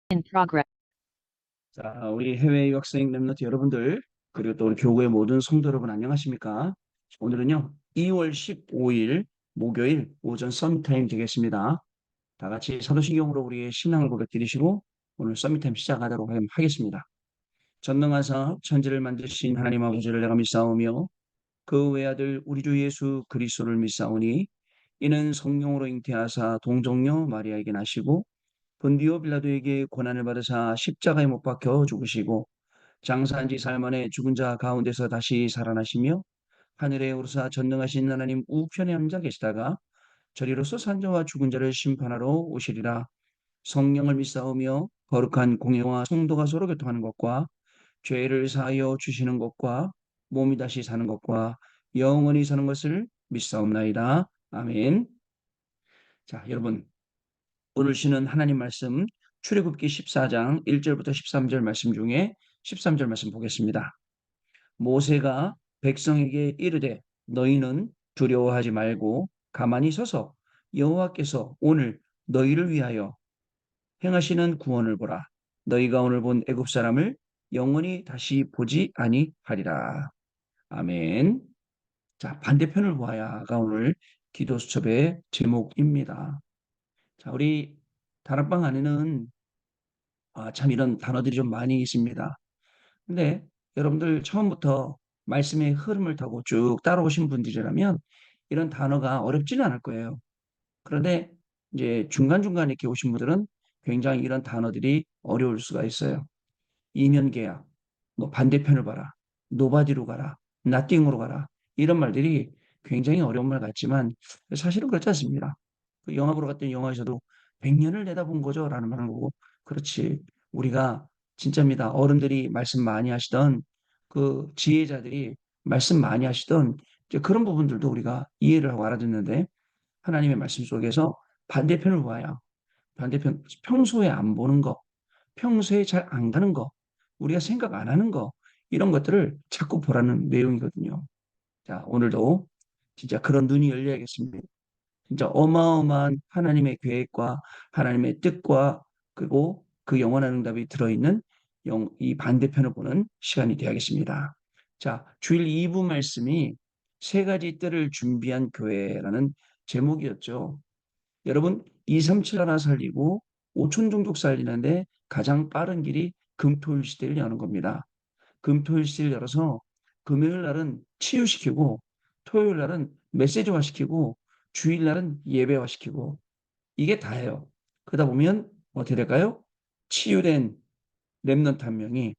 in progress. 자, 우리 해외 유학생 랩런트 여러분들, 그리고 또 우리 교구의 모든 성도 여러분 안녕하십니까? 오늘은요, 2월 15일 목요일 오전 서밋타임 되겠습니다. 다 같이 사도신경으로 우리의 신앙을 고백드리시고 오늘 서밋타임 시작하도록 하겠습니다. 전능하사 천지를 만드신 하나님 아버지를 내가 믿사오며 그 외아들 우리 주 예수 그리스도를 믿사오니 이는 성령으로 잉태하사 동정녀 마리아에게 나시고 본디오 빌라도에게 고난을 받으사 십자가에 못 박혀 죽으시고 장사한 지 사흘 만에 죽은 자 가운데서 다시 살아나시며 하늘에 오르사 전능하신 하나님 우편에 앉아 계시다가 저리로서 산자와 죽은 자를 심판하러 오시리라. 성령을 믿사오며 거룩한 공예와 성도가 서로 교통하는 것과 죄를 사하여 주시는 것과 몸이 다시 사는 것과 영원히 사는 것을 믿사옵나이다. 아멘. 자, 여러분 오늘 쉬는 하나님 말씀 출애굽기 14장 1절부터 13절 말씀 중에 13절 말씀 보겠습니다. 모세가 백성에게 이르되 너희는 두려워하지 말고 가만히 서서 여호와께서 오늘 너희를 위하여 행하시는 구원을 보라. 너희가 오늘 본 애굽 사람을 영원히 다시 보지 아니하리라. 아멘. 자, 반대편을 보아야가 오늘 기도 수첩의 제목입니다. 자, 우리 다락방 안에는 참 이런 단어들이 좀 많이 있습니다. 근데 여러분들 처음부터 말씀의 흐름을 타고 쭉 따라오신 분들이라면 이런 단어가 어렵지는 않을 거예요. 그런데 이제 중간중간 이렇게 오신 분들은 굉장히 이런 단어들이 어려울 수가 있어요. 이면계약, 뭐 반대편을 봐라, 노바디로 가라, 나띵으로 가라 이런 말들이 굉장히 어려운 말 같지만 사실은 그렇지 않습니다. 그 영화 보러 갔더니 영화에서도 100년을 내다본 거죠 라는 말을 보고 그렇지 우리가 진짜입니다. 어른들이 말씀 많이 하시던 그 지혜자들이 말씀 많이 하시던 이제 그런 부분들도 우리가 이해를 하고 알아듣는데 하나님의 말씀 속에서 반대편을 보아야 반대편 평소에 안 보는 거 평소에 잘 안 가는 거, 우리가 생각 안 하는 거, 이런 것들을 자꾸 보라는 내용이거든요. 자, 오늘도 진짜 그런 눈이 열려야겠습니다. 진짜 어마어마한 하나님의 계획과 하나님의 뜻과 그리고 그 영원한 응답이 들어있는 이 반대편을 보는 시간이 되어야겠습니다. 자, 주일 2부 말씀이 세 가지 뜰을 준비한 교회라는 제목이었죠. 여러분 237 하나 살리고 5천 종족 살리는데 가장 빠른 길이 금토일 시대를 여는 겁니다. 금토일 시대를 열어서 금요일 날은 치유시키고 토요일 날은 메시지화 시키고 주일 날은 예배화 시키고 이게 다예요. 그러다 보면 어떻게 될까요? 치유된 렘넌트 한 명이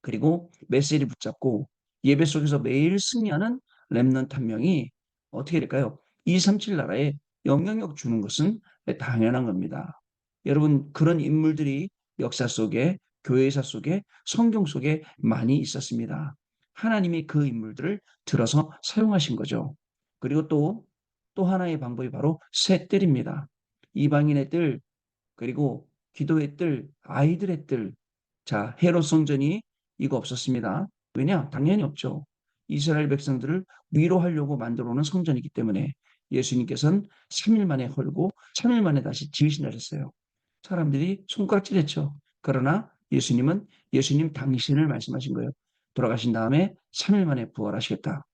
그리고 메시지를 붙잡고 예배 속에서 매일 승리하는 렘넌트 한 명이 어떻게 될까요? 237 나라에 영향력 주는 것은 당연한 겁니다. 여러분 그런 인물들이 역사 속에 교회사 속에 성경 속에 많이 있었습니다. 하나님이 그 인물들을 들어서 사용하신 거죠. 그리고 또 하나의 방법이 바로 새 뜰입니다. 이방인의 뜰, 그리고 기도의 뜰, 아이들의 뜰. 자, 헤롯 성전이 이거 없었습니다. 왜냐? 당연히 없죠. 이스라엘 백성들을 위로하려고 만들어 놓은 성전이기 때문에 예수님께서는 3일 만에 헐고 3일 만에 다시 지으신다셨어요. 사람들이 손가락질했죠. 그러나 예수님은 예수님 당신을 말씀하신 거예요. 돌아가신 다음에 3일 만에 부활하시겠다.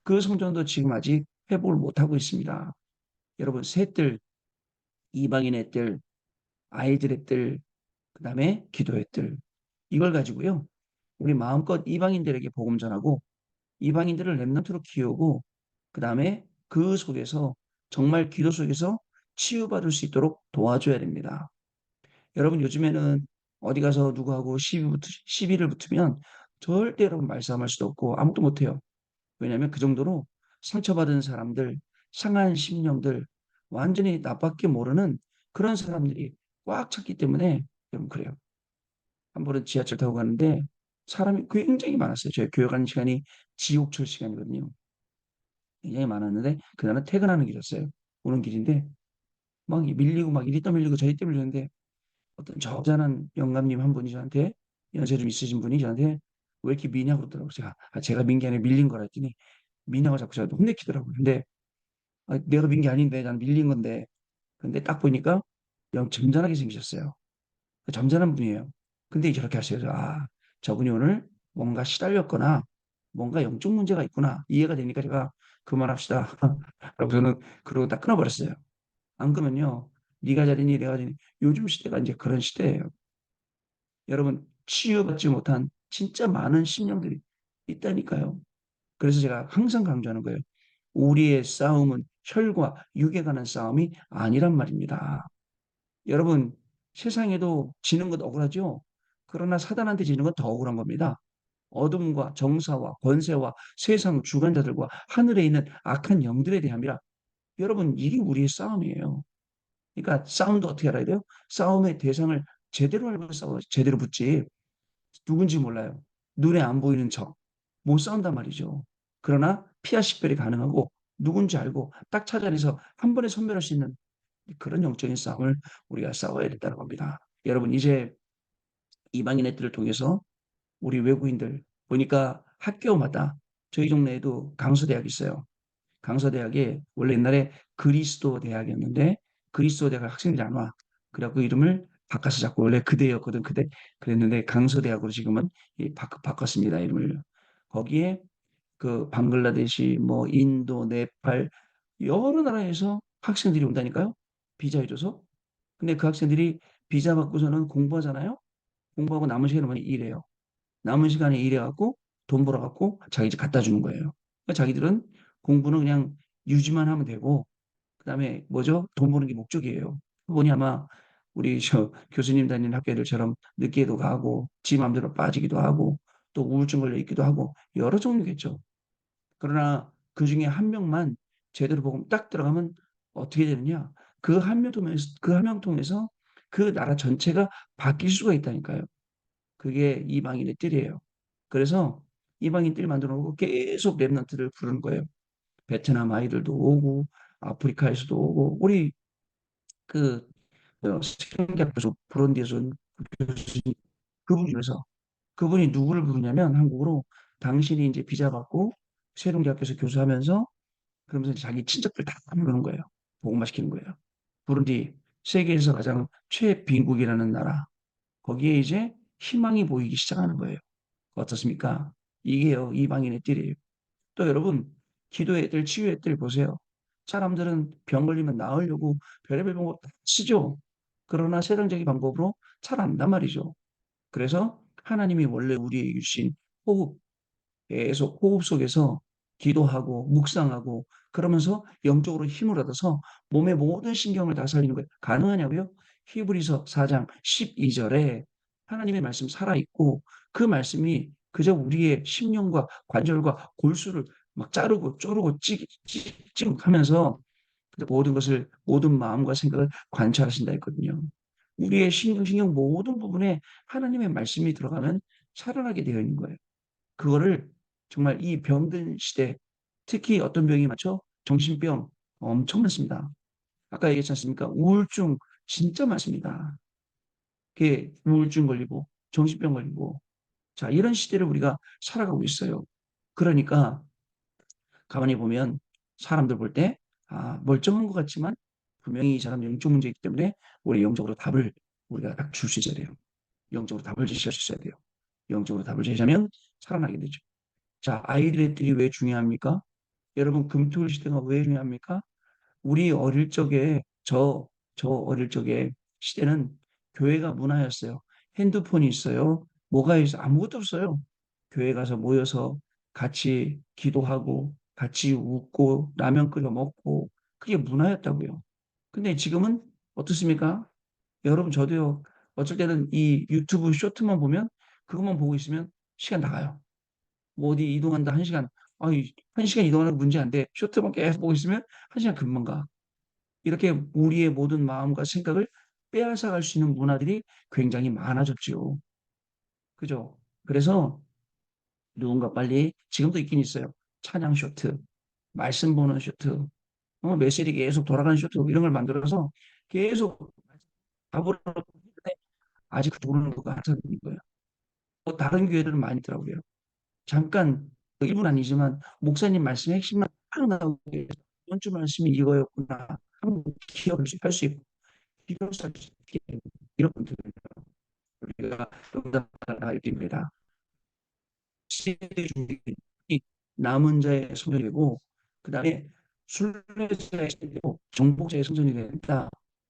그 성전도 지금 아직 회복을 못하고 있습니다. 여러분, 새뜰, 이방인의 뜰, 아이들의 뜰, 그다음에 기도의 뜰. 이걸 가지고요. 우리 마음껏 이방인들에게 복음 전하고 이방인들을 렘넌트로 키우고 그다음에 그 속에서 정말 기도 속에서 치유받을 수 있도록 도와줘야 됩니다. 여러분 요즘에는 어디 가서 누구하고 시비를 붙으면 절대 여러분 말싸움할 수도 없고 아무것도 못해요. 왜냐하면 그 정도로 상처받은 사람들, 상한 심령들, 완전히 나밖에 모르는 그런 사람들이 꽉 찼기 때문에 여러분 그래요. 한 번은 지하철 타고 가는데 사람이 굉장히 많았어요. 저희 교회 가는 시간이 지옥철 시간이거든요. 굉장히 많았는데 그날은 퇴근하는 길이었어요. 오는 길인데 막 밀리고 막 이리 떠밀리고 저리 떠밀리는데 어떤 저잔한 영감님 한 분이 저한테 연세 좀 있으신 분이 저한테 왜 이렇게 미냐고 그러더라고요. 제가 민 게 아니라 밀린 거라 했더니 미냐고 자꾸 저한테 혼내키더라고요. 근데 내가 민 게 아닌데 나는 밀린 건데 근데 딱 보니까 영 점잖하게 생기셨어요. 점잖은 분이에요. 근데 저렇게 하세요. 아, 저분이 오늘 뭔가 시달렸거나 뭔가 영적 문제가 있구나. 이해가 되니까 제가 그만합시다. 라고 저는 그러고 딱 끊어버렸어요. 안 그러면요. 네가 잘했니 내가 잘했니. 요즘 시대가 이제 그런 시대예요. 여러분 치유받지 못한 진짜 많은 심령들이 있다니까요. 그래서 제가 항상 강조하는 거예요. 우리의 싸움은 혈과 육에 관한 싸움이 아니란 말입니다. 여러분, 세상에도 지는 것 억울하죠? 그러나 사단한테 지는 건 더 억울한 겁니다. 어둠과 정사와 권세와 세상 주관자들과 하늘에 있는 악한 영들에 대함이라. 여러분, 이게 우리의 싸움이에요. 그러니까 싸움도 어떻게 알아야 돼요? 싸움의 대상을 제대로 알고 싸워 제대로 붙지. 누군지 몰라요. 눈에 안 보이는 척. 못 싸운단 말이죠. 그러나 피하 식별이 가능하고 누군지 알고 딱 찾아내서 한 번에 섬멸할 수 있는 그런 영적인 싸움을 우리가 싸워야 된다는 겁니다. 여러분, 이제 이방인 애들을 통해서 우리 외국인들 보니까 학교마다 저희 동네에도 강서대학이 있어요. 강서대학에 원래 옛날에 그리스도 대학이었는데 그리스도 대학 학생들이 안 와. 그래갖고 이름을 바꿔서 자꾸 원래 그대였거든. 그대 그랬는데 강서대학으로 지금은 바꿨습니다. 이름을. 거기에 그 방글라데시, 뭐 인도, 네팔 여러 나라에서 학생들이 온다니까요. 비자 해줘서. 근데 그 학생들이 비자 받고서는 공부하잖아요. 공부하고 남은 시간에 많이 일해요. 남은 시간에 일해갖고 돈 벌어갖고 자기 집 갖다 주는 거예요. 그러니까 자기들은 공부는 그냥 유지만 하면 되고 그다음에 뭐죠? 돈 버는 게 목적이에요. 그분이 아마 우리 저 교수님 다니는 학교들처럼 늦게도 가고 지 맘대로 빠지기도 하고 또 우울증 걸려 있기도 하고 여러 종류겠죠. 그러나 그 중에 한 명만 제대로 복음 딱 들어가면 어떻게 되느냐? 그 한 명 통해서 그 나라 전체가 바뀔 수가 있다니까요. 그게 이방인의 뜰이에요. 그래서 이방인 뜰 만들어 놓고 계속 랩런트를 부르는 거예요. 베트남 아이들도 오고 아프리카에서도 오고 우리 그 스리랑카에서 부룬디에서 온 교수님 그분 중에서 그분이 누구를 부르냐면 한국으로 당신이 이제 비자 받고 세종대학교에서 교수하면서 그러면서 자기 친척들 다 부르는 거예요. 복음화 시키는 거예요. 부룬디 세계에서 가장 최빈국이라는 나라 거기에 이제 희망이 보이기 시작하는 거예요. 어떻습니까? 이게요 이방인의 뜰이에요. 또 여러분 기도의 뜰, 치유의 뜰 보세요. 사람들은 병 걸리면 나으려고 별의별 방법 다 쓰죠. 그러나 세상적인 방법으로 잘 안 난단 말이죠. 그래서 하나님이 원래 우리에게 주신 호흡, 계속 호흡 속에서 기도하고 묵상하고 그러면서 영적으로 힘을 얻어서 몸의 모든 신경을 다 살리는 거예요. 가능하냐고요? 히브리서 4장 12절에 하나님의 말씀 살아있고 그 말씀이 그저 우리의 심령과 관절과 골수를 막 자르고 쪼르고 찌고 하면서 모든 것을 모든 마음과 생각을 관찰하신다 했거든요. 우리의 신경 모든 부분에 하나님의 말씀이 들어가면 살아나게 되어 있는 거예요. 그거를 정말 이 병든 시대, 특히 어떤 병이 많죠? 정신병 엄청 많습니다. 아까 얘기했지 않습니까? 우울증 진짜 많습니다. 그게 우울증 걸리고 정신병 걸리고 자 이런 시대를 우리가 살아가고 있어요. 그러니까 가만히 보면 사람들 볼 때 아, 멀쩡한 것 같지만 분명히 이 사람 영적 문제이기 때문에 우리 영적으로 답을 우리가 딱 줄 수 있어야 돼요. 영적으로 답을 제시할 수 있어야 돼요. 영적으로 답을 제시하면 살아나게 되죠. 자, 아이들의 뜰이 왜 중요합니까? 여러분, 금토일 시대가 왜 중요합니까? 우리 어릴 적에, 저 어릴 적에 시대는 교회가 문화였어요. 핸드폰이 있어요. 뭐가 있어? 아무것도 없어요. 교회 가서 모여서 같이 기도하고, 같이 웃고, 라면 끓여 먹고, 그게 문화였다고요. 근데 지금은 어떻습니까? 여러분, 저도요, 어쩔 때는 이 유튜브 쇼트만 보면, 그것만 보고 있으면 시간 나가요. 뭐 어디 이동한다 한 시간. 아이, 한 시간 이동하는 거 문제 안 돼. 쇼트만 계속 보고 있으면 한 시간 금방 가. 이렇게 우리의 모든 마음과 생각을 빼앗아갈 수 있는 문화들이 굉장히 많아졌죠. 그죠? 그래서 누군가 빨리, 지금도 있긴 있어요. 찬양 쇼트, 말씀 보는 쇼트, 메시지 계속 돌아가는 쇼트, 이런 걸 만들어서 계속 답으로 했는데 아직 도는 거가 한참 거예요. 다른 교회들은 많이 있더라고요. 잠깐 일부는 아니지만 목사님 말씀의 핵심만 딱 나오게 해서 이번 주 말씀이 이거였구나 한번 기억을 할 수 있고 비교할 수 있게 이런 분들 우리가 응답하라 입니다. 시대의 중심이 남은 자의 성전이고 그 다음에 순례자의 성전이고 정복자의 성전이 된다.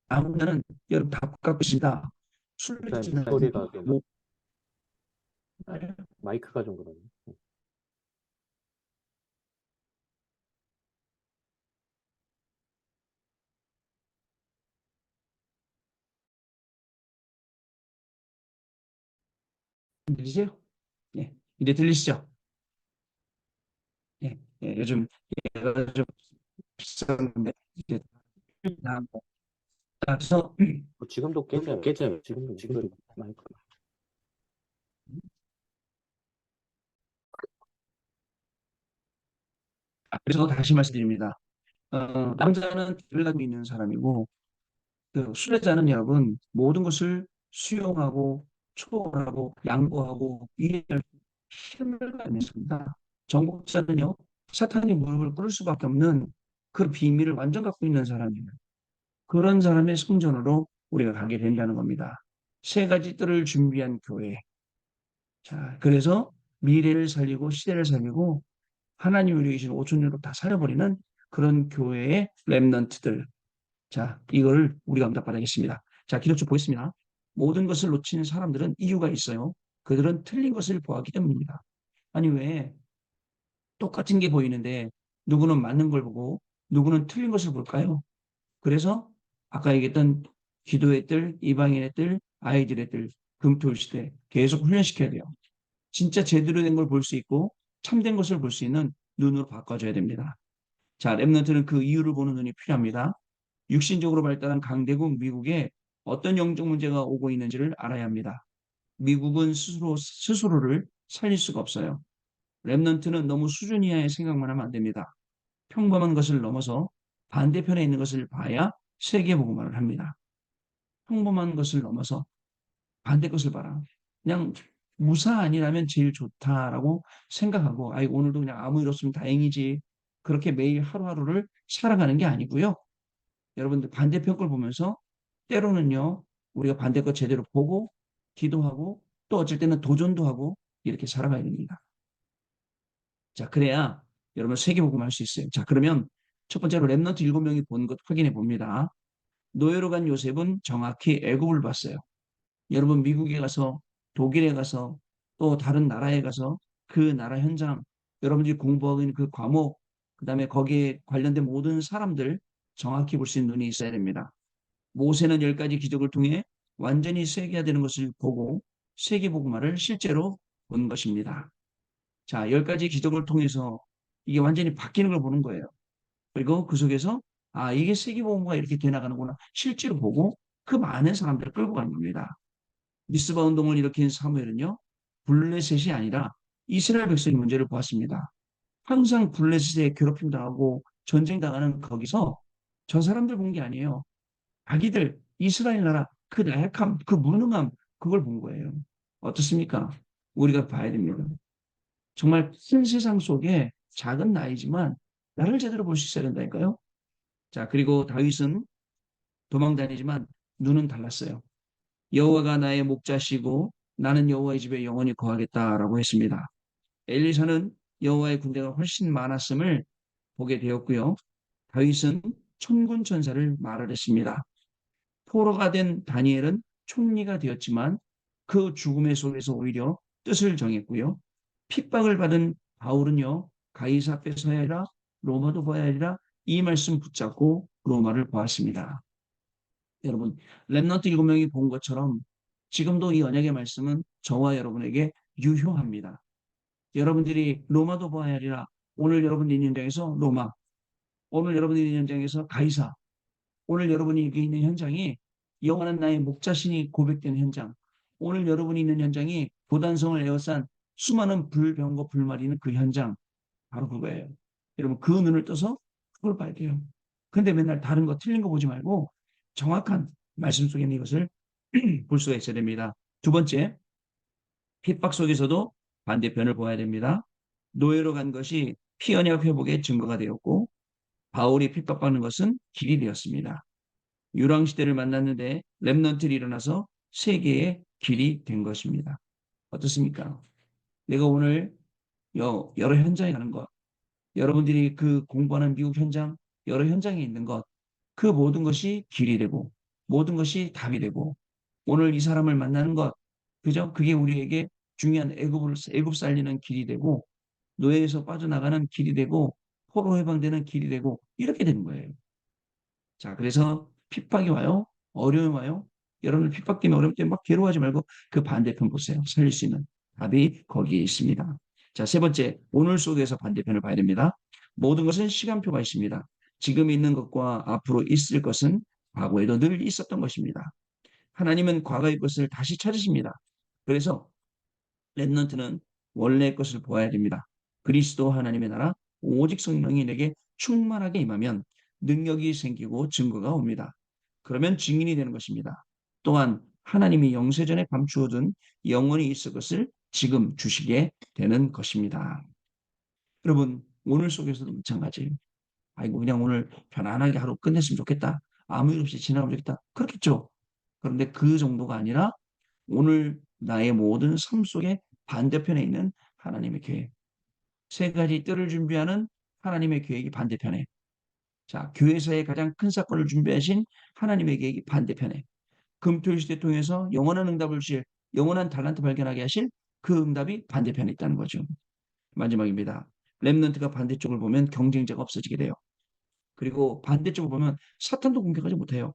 남은 자는 여러분 다 갖고 있습니다. 목사님 순례자는 목소리가 좀 뭐 마이크가 좀 그러네. 들리세요? 네, 이제 들리시죠? 네, 네, 요즘 얘가 좀 비싼데 이제 다 그래서 지금도 깨져요. 지금도 목소리 마이크. 그래서 다시 말씀드립니다. 남자는 길을 가지고 있는 사람이고 그 순례자는 여러분 모든 것을 수용하고 초월하고 양보하고 이해할 힘을 갖는 것입니다. 정복자는요 사탄이 무릎을 꿇을 수밖에 없는 그 비밀을 완전 갖고 있는 사람이에요. 그런 사람의 성전으로 우리가 가게 된다는 겁니다. 세 가지 뜰을 준비한 교회. 자, 그래서 미래를 살리고 시대를 살리고 하나님이 우리에게 주신 5천년으로 다 살려버리는 그런 교회의 렘넌트들. 자, 이걸 우리가 응답받아야겠습니다. 자, 기록 좀 보겠습니다. 모든 것을 놓치는 사람들은 이유가 있어요. 그들은 틀린 것을 보았기 때문입니다. 아니, 왜 똑같은 게 보이는데 누구는 맞는 걸 보고 누구는 틀린 것을 볼까요? 그래서 아까 얘기했던 기도의 뜰, 이방인의 뜰, 아이들의 뜰, 금토일 시대 계속 훈련시켜야 돼요. 진짜 제대로 된 걸 볼 수 있고 참된 것을 볼 수 있는 눈으로 바꿔줘야 됩니다. 자, 랩런트는 그 이유를 보는 눈이 필요합니다. 육신적으로 발달한 강대국 미국에 어떤 영적 문제가 오고 있는지를 알아야 합니다. 미국은 스스로를 살릴 수가 없어요. 랩넌트는 너무 수준 이하의 생각만 하면 안 됩니다. 평범한 것을 넘어서 반대편에 있는 것을 봐야 세계복음화를 합니다. 평범한 것을 넘어서 반대 것을 봐라. 그냥 무사 아니라면 제일 좋다라고 생각하고 아이 오늘도 그냥 아무 일 없으면 다행이지. 그렇게 매일 하루하루를 살아가는 게 아니고요. 여러분들 반대편 걸 보면서 때로는요. 우리가 반대 것 제대로 보고 기도하고 또 어쩔 때는 도전도 하고 이렇게 살아가야 됩니다. 자, 그래야 여러분 세계복음 할 수 있어요. 자, 그러면 첫 번째로 렘넌트 7명이 본 것 확인해 봅니다. 노예로 간 요셉은 정확히 애굽을 봤어요. 여러분 미국에 가서 독일에 가서 또 다른 나라에 가서 그 나라 현장 여러분들이 공부하고 있는 그 과목 그다음에 거기에 관련된 모든 사람들 정확히 볼 수 있는 눈이 있어야 됩니다. 모세는 10가지 기적을 통해 완전히 세계화되는 것을 보고 세계복음화를 실제로 본 것입니다. 자, 10가지 기적을 통해서 이게 완전히 바뀌는 걸 보는 거예요. 그리고 그 속에서 아, 이게 세계복음화가 이렇게 돼 나가는구나. 실제로 보고 그 많은 사람들을 끌고 가는 겁니다. 미스바 운동을 일으킨 사무엘은요, 블레셋이 아니라 이스라엘 백성의 문제를 보았습니다. 항상 블레셋에 괴롭힘 당하고 전쟁 당하는 거기서 저 사람들 본 게 아니에요. 자기들 이스라엘 나라 그 나약함, 그 무능함 그걸 본 거예요. 어떻습니까? 우리가 봐야 됩니다. 정말 큰 세상 속에 작은 나이지만 나를 제대로 볼 수 있어야 된다니까요. 자, 그리고 다윗은 도망 다니지만 눈은 달랐어요. 여호와가 나의 목자시고 나는 여호와의 집에 영원히 거하겠다라고 했습니다. 엘리사는 여호와의 군대가 훨씬 많았음을 보게 되었고요. 다윗은 천군 천사를 말을 했습니다. 포로가 된 다니엘은 총리가 되었지만 그 죽음의 속에서 오히려 뜻을 정했고요. 핍박을 받은 바울은요. 가이사 앞에 서야 하리라 로마도 봐야 하리라 이 말씀 붙잡고 로마를 보았습니다. 여러분 렘넌트 7명이 본 것처럼 지금도 이 언약의 말씀은 저와 여러분에게 유효합니다. 여러분들이 로마도 봐야 하리라 오늘 여러분이 있는 현장에서 로마 오늘 여러분이 있는 현장에서 가이사 오늘 여러분이 여기 있는 현장이 영원한 나의 목자신이 고백되는 현장. 오늘 여러분이 있는 현장이 고단성을 에워싼 수많은 불병거 불말이는 그 현장. 바로 그거예요. 여러분 그 눈을 떠서 그걸 봐야 돼요. 근데 맨날 다른 거 틀린 거 보지 말고 정확한 말씀 속에 있는 이것을 볼 수가 있어야 됩니다. 두 번째, 핍박 속에서도 반대편을 보아야 됩니다. 노예로 간 것이 피언약 회복의 증거가 되었고 바울이 핍박받는 것은 길이 되었습니다. 유랑시대를 만났는데 렘넌트를 일어나서 세계에 길이 된 것입니다. 어떻습니까? 내가 오늘 여러 현장에 가는 것, 여러분들이 그 공부하는 미국 현장, 여러 현장에 있는 것, 그 모든 것이 길이 되고, 모든 것이 답이 되고, 오늘 이 사람을 만나는 것, 그죠? 그게 우리에게 중요한 애굽 살리는 길이 되고, 노예에서 빠져나가는 길이 되고, 포로 해방되는 길이 되고, 이렇게 되는 거예요. 자, 그래서 핍박이 와요. 어려움이 와요. 여러분들 핍박 때문에 어려움 때문에 막 괴로워하지 말고 그 반대편 보세요. 살릴 수 있는 답이 거기에 있습니다. 자, 세 번째, 오늘 속에서 반대편을 봐야 됩니다. 모든 것은 시간표가 있습니다. 지금 있는 것과 앞으로 있을 것은 과거에도 늘 있었던 것입니다. 하나님은 과거의 것을 다시 찾으십니다. 그래서 렘넌트는 원래의 것을 보아야 됩니다. 그리스도 하나님의 나라, 오직 성령이 내게 충만하게 임하면 능력이 생기고 증거가 옵니다. 그러면 증인이 되는 것입니다. 또한 하나님이 영세전에 감추어둔 영원히 있을 것을 지금 주시게 되는 것입니다. 여러분, 오늘 속에서도 마찬가지예요. 아이고, 그냥 오늘 편안하게 하루 끝냈으면 좋겠다. 아무 일 없이 지나가면 좋겠다. 그렇겠죠. 그런데 그 정도가 아니라 오늘 나의 모든 삶 속에 반대편에 있는 하나님의 계획. 세 가지 뜰을 준비하는 하나님의 계획이 반대편에. 자, 교회에서의 가장 큰 사건을 준비하신 하나님의 계획이 반대편에. 금토일 시대 통해서 영원한 응답을 주실, 영원한 달란트 발견하게 하실 그 응답이 반대편에 있다는 거죠. 마지막입니다. 렘넌트가 반대쪽을 보면 경쟁자가 없어지게 돼요. 그리고 반대쪽을 보면 사탄도 공격하지 못해요.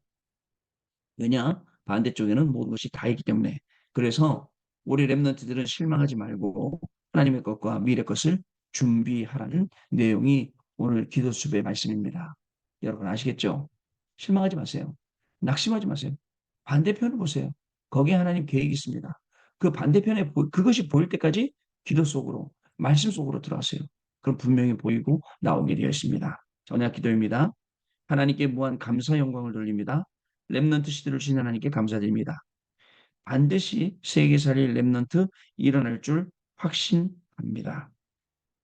왜냐? 반대쪽에는 모든 것이 다 있기 때문에. 그래서 우리 렘넌트들은 실망하지 말고 하나님의 것과 미래 것을 준비하라는 내용이 오늘 기도 수업의 말씀입니다. 여러분 아시겠죠? 실망하지 마세요. 낙심하지 마세요. 반대편을 보세요. 거기에 하나님 계획이 있습니다. 그 반대편에 그것이 보일 때까지 기도 속으로 말씀 속으로 들어가세요. 그럼 분명히 보이고 나오게 되어 있습니다. 전약 기도입니다. 하나님께 무한 감사 영광을 돌립니다. 렘넌트 시대를 주신 하나님께 감사드립니다. 반드시 세계살이 렘넌트 일어날 줄 확신합니다.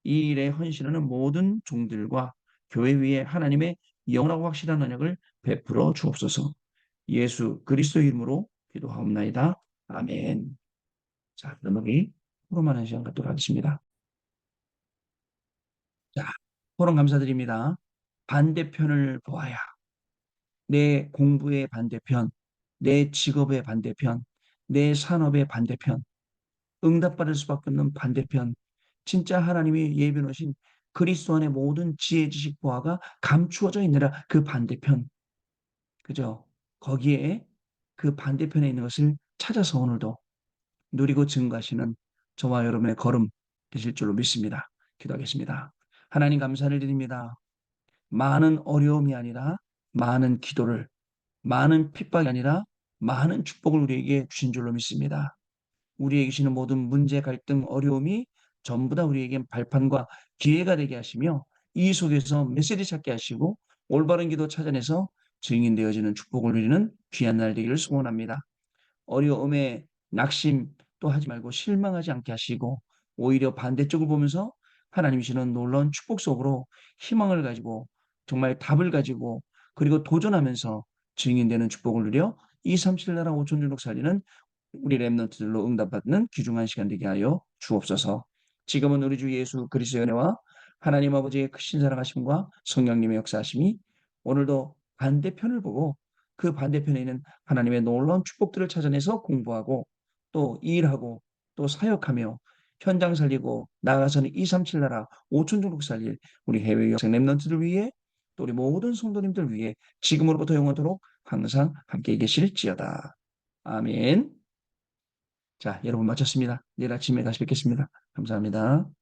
이 일에 헌신하는 모든 종들과 교회 위에 하나님의 영원하고 확실한 언약을 베풀어 주옵소서. 예수 그리스도 이름으로 기도하옵나이다. 아멘. 자, 그럼 우리 포럼하는 시간 갖도록 하겠습니다. 자, 포럼 감사드립니다. 반대편을 보아야 내 공부의 반대편, 내 직업의 반대편, 내 산업의 반대편, 응답받을 수밖에 없는 반대편, 진짜 하나님이 예비해 놓으신 그리스도 안의 모든 지혜, 지식, 보화가 감추어져 있느라 그 반대편, 그죠? 거기에 그 반대편에 있는 것을 찾아서 오늘도 누리고 증거하시는 저와 여러분의 걸음 되실 줄로 믿습니다. 기도하겠습니다. 하나님 감사를 드립니다. 많은 어려움이 아니라 많은 기도를 많은 핍박이 아니라 많은 축복을 우리에게 주신 줄로 믿습니다. 우리에게 주시는 모든 문제, 갈등, 어려움이 전부 다 우리에게 발판과 기회가 되게 하시며 이 속에서 메시지 찾게 하시고 올바른 기도 찾아내서 증인되어지는 축복을 누리는 귀한 날 되기를 소원합니다. 어려움에 낙심 또 하지 말고 실망하지 않게 하시고 오히려 반대쪽을 보면서 하나님이 주시는 놀라운 축복 속으로 희망을 가지고 정말 답을 가지고 그리고 도전하면서 증인되는 축복을 누려 237 나라 5천 주족 살리는 우리 렘넌트들로 응답받는 귀중한 시간 되게 하여 주옵소서. 지금은 우리 주 예수 그리스도의 은혜와 하나님 아버지의 크신 사랑하심과 성령님의 역사하심이 오늘도 반대편을 보고 그 반대편에 있는 하나님의 놀라운 축복들을 찾아내서 공부하고 또 일하고 또 사역하며 현장 살리고 나아가서는 237 나라 5천 종족 살릴 우리 해외 여생 렘넌트들 위해 또 우리 모든 성도님들 위해 지금으로부터 영원토록 항상 함께 계실지어다. 아멘. 자, 여러분 마쳤습니다. 내일 아침에 다시 뵙겠습니다. 감사합니다.